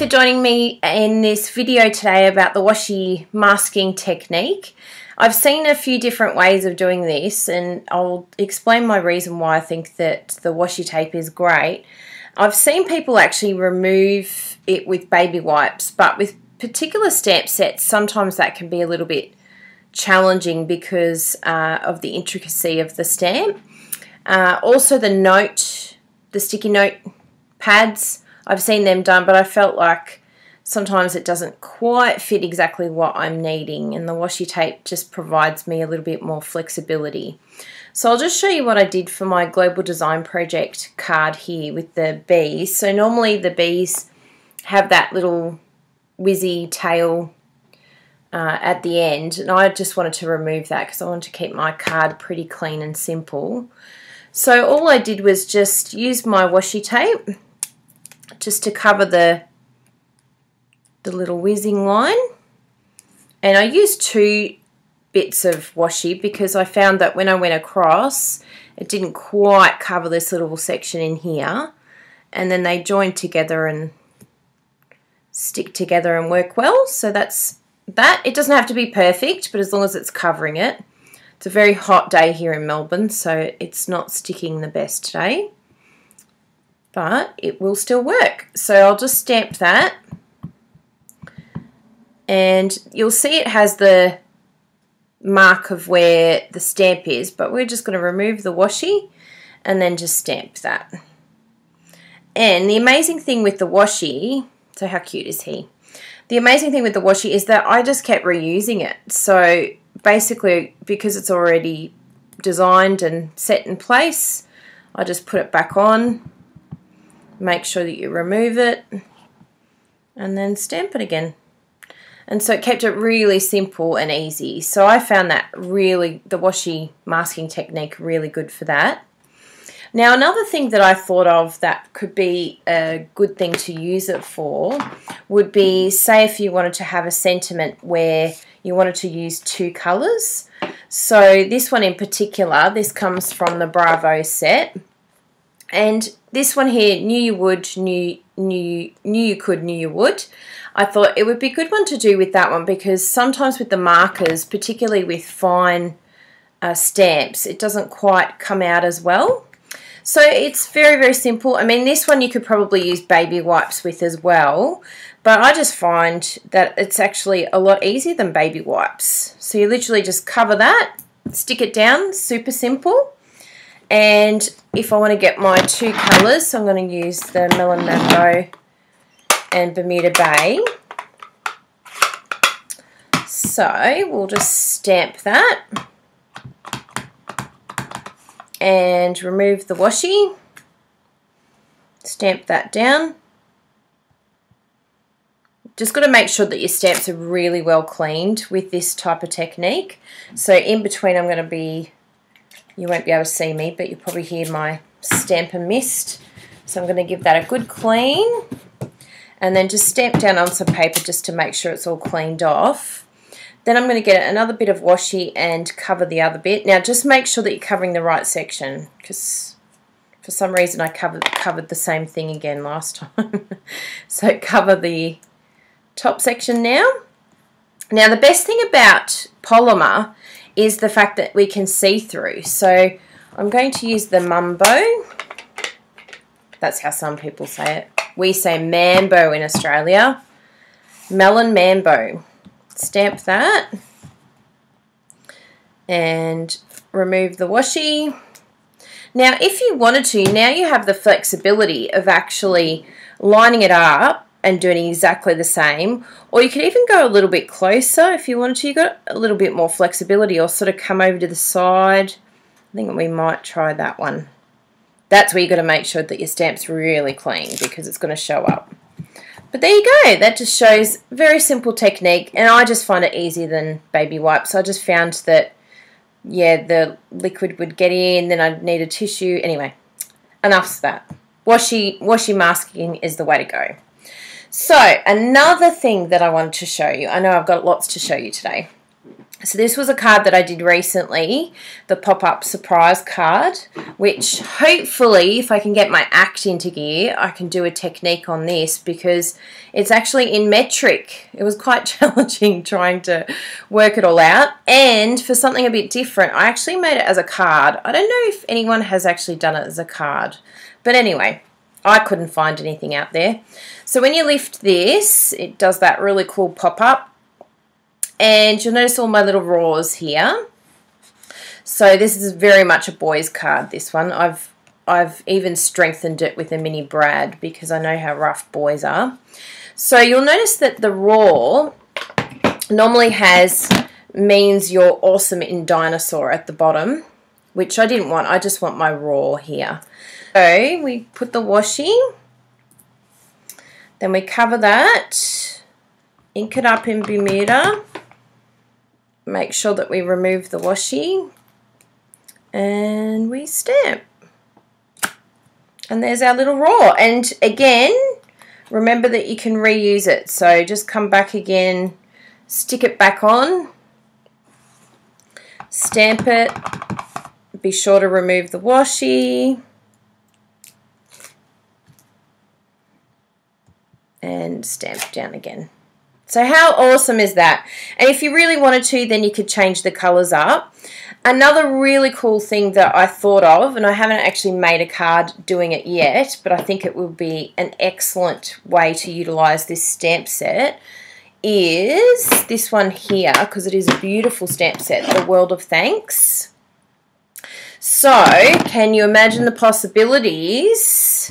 for joining me in this video today about the washi masking technique. I've seen a few different ways of doing this and I'll explain my reason why I think that the washi tape is great. I've seen people actually remove it with baby wipes, but with particular stamp sets sometimes that can be a little bit challenging because of the intricacy of the stamp. Also the sticky note pads, I've seen them done, but I felt like sometimes it doesn't quite fit exactly what I'm needing, and the washi tape just provides me a little bit more flexibility. So I'll just show you what I did for my Global Design Project card here with the bees. So normally the bees have that little whizzy tail at the end, and I just wanted to remove that because I wanted to keep my card pretty clean and simple. So all I did was just use my washi tape just to cover the little whizzing line, and I used 2 bits of washi because I found that when I went across it didn't quite cover this little section in here, and then they join together and stick together and work well. So that's that. It doesn't have to be perfect, but as long as it's covering it. It's a very hot day here in Melbourne, so it's not sticking the best today, but it will still work. So I'll just stamp that, and you'll see it has the mark of where the stamp is, but we're just going to remove the washi and then just stamp that. And the amazing thing with the washi, so how cute is he? The amazing thing with the washi is that I just kept reusing it. So basically, because it's already designed and set in place, I just put it back on, make sure that you remove it, and then stamp it again. And so it kept it really simple and easy. So I found that really, the washi masking technique, really good for that. Now another thing that I thought of that could be a good thing to use it for would be, say if you wanted to have a sentiment where you wanted to use 2 colours. So this one in particular, this comes from the Bravo set. And this one here, knew you would, knew you could, knew you would. I thought it would be a good one to do with that one because sometimes with the markers, particularly with fine stamps, it doesn't quite come out as well. So it's very, very simple. I mean, this one you could probably use baby wipes with as well, but I just find that it's actually a lot easier than baby wipes. So you literally just cover that, stick it down, super simple. And if I want to get my 2 colours, so I'm going to use the Melon Mambo and Bermuda Bay. So we'll just stamp that and remove the washi, stamp that down. Just got to make sure that your stamps are really well cleaned with this type of technique. So in between I'm going to be, you won't be able to see me, but you'll probably hear my stamper mist. So I'm going to give that a good clean and then just stamp down on some paper just to make sure it's all cleaned off. Then I'm going to get another bit of washi and cover the other bit. Now just make sure that you're covering the right section because for some reason I covered the same thing again last time. So cover the top section now. Now the best thing about polymer is the fact that we can see through. So I'm going to use the Mumbo. That's how some people say it. We say Mambo in Australia. Melon Mambo. Stamp that and remove the washi. Now if you wanted to, now you have the flexibility of actually lining it up and doing exactly the same, or you could even go a little bit closer if you wanted to. You've got a little bit more flexibility, or sort of come over to the side. I think we might try that one. That's where you've got to make sure that your stamp's really clean because it's going to show up. But there you go, that just shows very simple technique, and I just find it easier than baby wipes. I just found that, yeah, the liquid would get in, then I'd need a tissue. Anyway, enough of that. Washi masking is the way to go. So another thing that I wanted to show you, I know I've got lots to show you today. So this was a card that I did recently, the pop-up surprise card, which hopefully, if I can get my act into gear, I can do a technique on this because it's actually in metric. It was quite challenging trying to work it all out. And for something a bit different, I actually made it as a card. I don't know if anyone has actually done it as a card. But anyway, I couldn't find anything out there. So when you lift this, it does that really cool pop-up. And you'll notice all my little raws here. So this is very much a boy's card, this one. I've even strengthened it with a mini brad because I know how rough boys are. So you'll notice that the raw normally means you're awesome in dinosaur at the bottom, which I didn't want. I just want my raw here. So we put the washi, then we cover that, ink it up in Bermuda. Make sure that we remove the washi and we stamp. And there's our little raw. And again, remember that you can reuse it. So just come back again, stick it back on, stamp it, be sure to remove the washi, and stamp down again. So how awesome is that? And if you really wanted to, then you could change the colours up. Another really cool thing that I thought of, and I haven't actually made a card doing it yet, but I think it will be an excellent way to utilise this stamp set, is this one here, because it is a beautiful stamp set, the World of Thanks. So, can you imagine the possibilities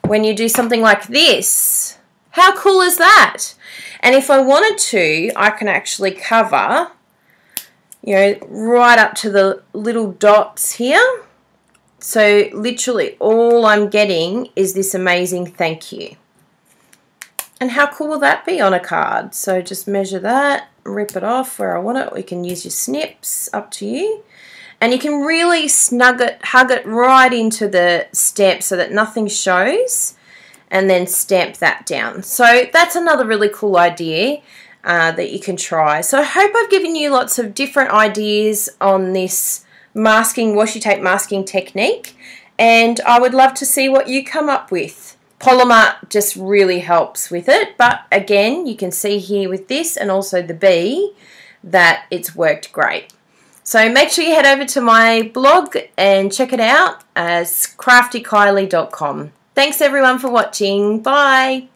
when you do something like this? How cool is that? And if I wanted to, I can actually cover, you know, right up to the little dots here. So literally all I'm getting is this amazing thank you. And how cool will that be on a card? So just measure that, rip it off where I want it. We can use your snips, up to you. And you can really snug it, hug it right into the stamp so that nothing shows. And then stamp that down. So that's another really cool idea that you can try. So I hope I've given you lots of different ideas on this washi tape masking technique, and I would love to see what you come up with. Polymer just really helps with it, but again, you can see here with this and also the bee that it's worked great. So make sure you head over to my blog and check it out as craftykylie.com. Thanks everyone for watching. Bye.